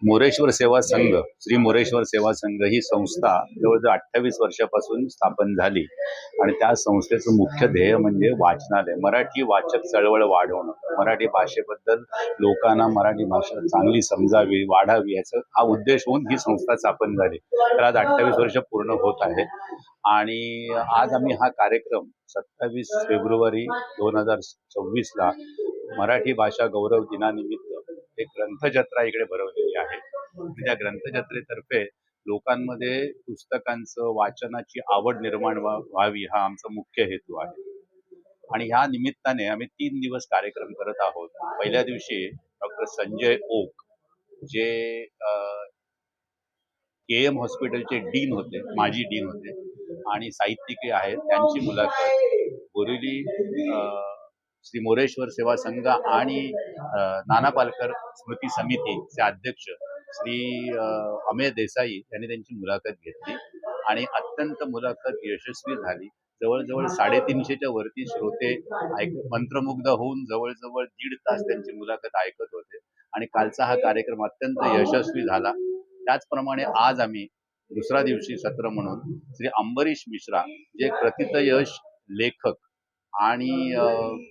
मोरेश्वर सेवा संघ, श्री मोरेश्वर सेवा संघ ही संस्था जवळजवळ 28 वर्षापासून स्थापन झाली आणि त्या संस्थेचं मुख्य ध्येय म्हणजे वाचनालय, मराठी वाचक चळवळ वाढवणं, मराठी भाषेबद्दल लोकांना मराठी भाषा चांगली समजावी, वाढावी याचा हा उद्देश होऊन ही संस्था स्थापन झाली. तर आज 28 वर्ष पूर्ण होत आहे आणि आज आम्ही हा कार्यक्रम 27 फेब्रुवारी 2026 ला मराठी भाषा गौरव दिनानिमित्त एक ग्रंथजत्रा इकडे भरवलेली आहे. त्या ग्रंथजत्रेतर्फे लोकांमध्ये पुस्तकांचं वाचनाची आवड निर्माण व्हावी हा आमचा मुख्य हेतू आहे. आणि ह्या निमित्ताने आम्ही 3 दिवस कार्यक्रम करत आहोत. पहिल्या दिवशी डॉक्टर संजय ओक जे KM हॉस्पिटलचे डीन होते, माजी डीन होते आणि साहित्यिकी आहेत, त्यांची मुलाखत. बोरिवली श्री मोरेश्वर सेवा संघ आणि नाना पालकर स्मृती समितीचे अध्यक्ष श्री अमेय देसाई यांनी त्यांची मुलाखत घेतली आणि अत्यंत मुलाखत यशस्वी झाली. जवळजवळ 350च्या वरती श्रोते मंत्रमुग्ध होऊन जवळजवळ 1.5 तास त्यांची मुलाखत ऐकत होते आणि कालचा हा कार्यक्रम अत्यंत यशस्वी झाला. त्याचप्रमाणे आज आम्ही दुसरा दिवशी सत्र म्हणून श्री अंबरीश मिश्रा जे प्रथितयश लेखक आणि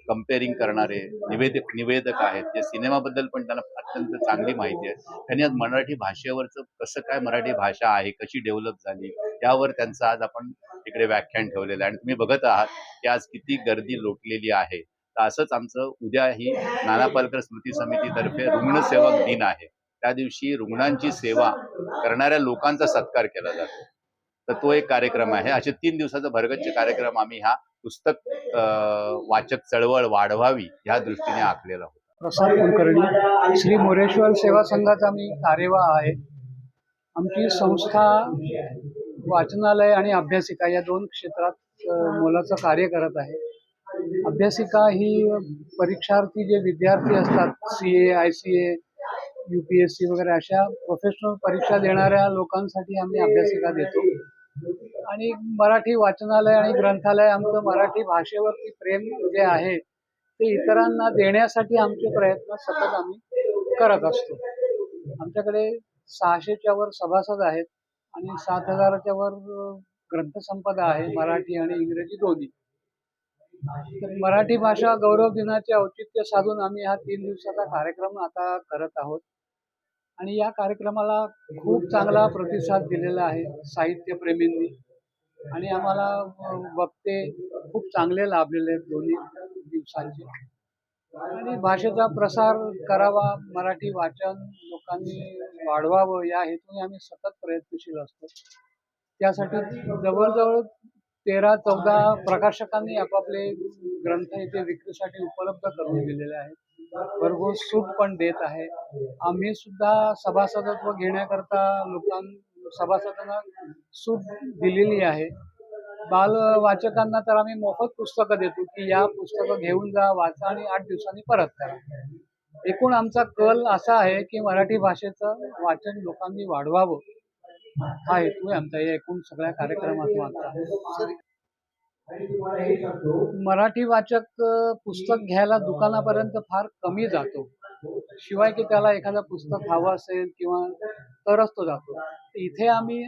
कंपेअरिंग करणारे निवेदक आहेत, जे सिनेमाबद्दल पण त्यांना अत्यंत चांगली माहिती आहे. त्यांनी आज मराठी भाषेवरचं कसं काय मराठी भाषा आहे, कशी डेव्हलप झाली यावर त्यांचं आज आपण इकडे व्याख्यान ठेवलेलं आहे आणि तुम्ही बघत आहात की आज किती गर्दी लोटलेली आहे. तर असंच आमचं उद्या ही नाना पालकर स्मृती समितीतर्फे रुग्णसेवक दिन आहे. त्या दिवशी रुग्णांची सेवा करणाऱ्या लोकांचा सत्कार केला जातो. तर तो एक कार्यक्रम आहे. असे 3 दिवसाचा भरगच्च कार्यक्रम आम्ही हा पुस्तक वाचक चळवळ वाढवावी ह्या दृष्टीने आखलेला होता. प्रसाद कुलकर्णी, श्री मोरेश्वर सेवा संघाचा मी कार्यवाह आहे. आमची संस्था वाचनालय आणि अभ्यासिका या 2 क्षेत्रात मोलाचं कार्य करत आहे. अभ्यासिका ही परीक्षार्थी जे विद्यार्थी असतात, CA, ICA, UPSC वगैरे अशा प्रोफेशनल परीक्षा देणाऱ्या लोकांसाठी आम्ही अभ्यासिका देतो. आणि मराठी वाचनालय आणि ग्रंथालय आमचं मराठी भाषेवरती प्रेम जे आहे ते इतरांना देण्यासाठी आमचे प्रयत्न सतत आम्ही करत असतो. आमच्याकडे 600च्या वर सभासद आहेत आणि 7,000च्या वर ग्रंथसंपदा आहे, मराठी आणि इंग्रजी दोन्ही. तर मराठी भाषा गौरव दिनाचे औचित्य साधून आम्ही हा 3 दिवसाचा कार्यक्रम आता करत आहोत आणि या कार्यक्रमाला खूप चांगला प्रतिसाद दिलेला आहे साहित्यप्रेमींनी आणि आम्हाला वक्ते खूप चांगले लाभलेले आहेत दोन्ही दिवसांचे. आणि भाषेचा प्रसार करावा, मराठी वाचन लोकांनी वाढवावं या हेतूने आम्ही सतत प्रयत्नशील असतो. त्यासाठी जवळजवळ 13-14 प्रकाशकांनी आपापले ग्रंथ इथे विक्रीसाठी उपलब्ध करून दिलेले आहेत. भरघोस सूट पण देत आहे. आम्ही सुद्धा सभासदत्व घेण्याकरता सभासदांना सूट दिलेली आहे. बाल वाचकांना तर आम्ही मोफत पुस्तकं देतो की या पुस्तकं घेऊन जा, वाचा आणि 8 दिवसांनी परत करा. एकूण आमचा कल असा आहे की मराठी भाषेचं वाचन लोकांनी वाढवावं हा हेतू आहे आमचा या एकूण सगळ्या कार्यक्रमात मागचा. मराठी वाचक पुस्तक घ्यायला दुकानापर्यंत फार कमी जातो, शिवाय की त्याला एखादं पुस्तक हवं असेल किंवा तरच तो जातो. इथे आम्ही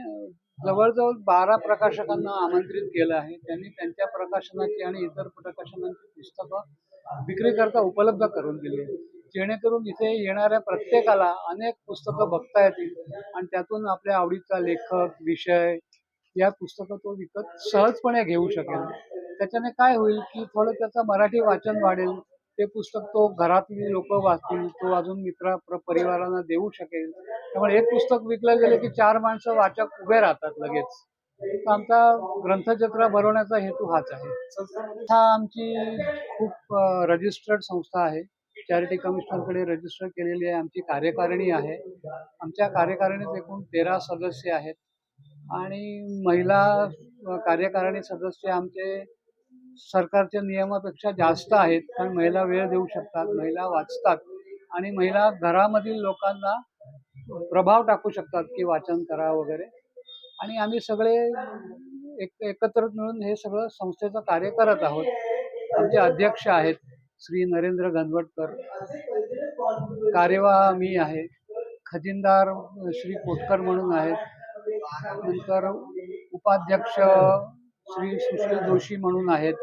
जवळजवळ 12 प्रकाशकांना आमंत्रित केलं आहे. त्यांनी त्यांच्या प्रकाशनाची आणि इतर प्रकाशनांची पुस्तकं विक्रीकरता उपलब्ध करून दिली आहेत, जेणेकरून इथे येणाऱ्या प्रत्येकाला अनेक पुस्तकं बघता येतील आणि त्यातून आपल्या आवडीचा लेखक, विषय या पुस्तकं तो विकत सहजपणे घेऊ शकेल. त्याच्याने काय होईल की थोडं त्याचं मराठी वाचन वाढेल, ते पुस्तक तो घरातली लोक वाचतील, तो अजून परिवारांना देऊ शकेल. त्यामुळे एक पुस्तक विकलं गेलं की 4 माणसं वाचक उभे राहतात लगेच. आमचा ग्रंथजत्रा भरवण्याचा हेतू हाच आहे. संस्था आमची खूप रजिस्टर्ड संस्था आहे. चॅरिटी कमिशनरकडे रजिस्टर केलेली आहे. आमची कार्यकारिणी आहे. आमच्या कार्यकारिणीत एकूण 13 सदस्य आहेत आणि महिला कार्यकारिणी सदस्य आमचे सरकारच्या नियमापेक्षा जास्त आहेत, कारण महिला वेळ देऊ शकतात, महिला वाचतात आणि महिला घरामधील लोकांना प्रभाव टाकू शकतात की वाचन करा वगैरे. आणि आम्ही सगळे एकत्र मिळून हे सगळं संस्थेचं कार्य करत आहोत. आमचे अध्यक्ष आहेत श्री नरेंद्र घनवटकर, कार्यवाह मी आहे, खजिनदार श्री कोटकर म्हणून आहेत. नंतर उपाध्यक्ष श्री सुशील जोशी म्हणून आहेत.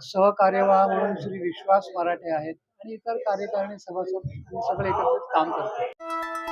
सहकार्यवाह म्हणून श्री विश्वास मराठे आहेत आणि इतर कार्यकारिणी सभासद आणि सगळे एकत्रित काम करतात.